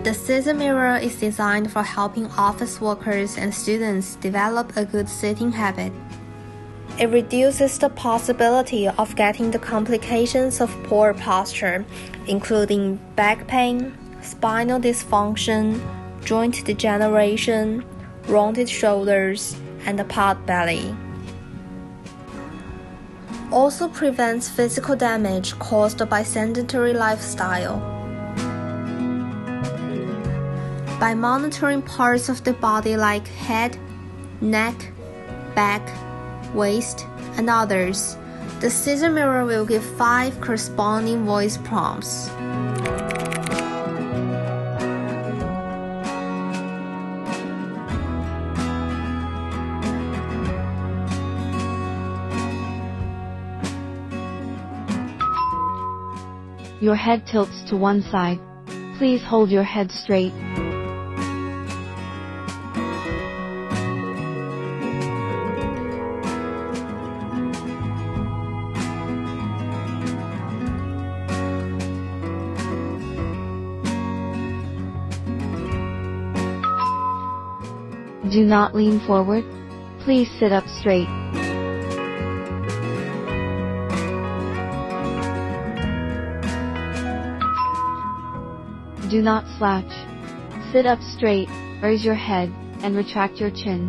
The CZUR Mirror is designed for helping office workers and students develop a good sitting habit. It reduces the possibility of getting the complications of poor posture, including back pain, spinal dysfunction, joint degeneration, rounded shoulders, and the potbelly. Also prevents physical damage caused by sedentary lifestyle. By monitoring parts of the body like head, neck, back, waist, and others, the CZUR Mirror will give 5 corresponding voice prompts. Your head tilts to one side. Please hold your head straight. Do not lean forward. Please sit up straight. Do not slouch. Sit up straight, raise your head, and retract your chin.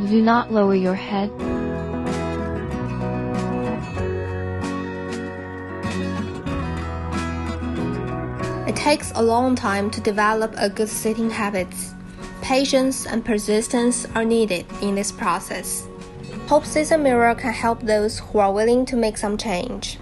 Do not lower your head. It takes a long time to develop a good sitting habits. Patience and persistence are needed in this process. Hope CZUR Mirror can help those who are willing to make some change.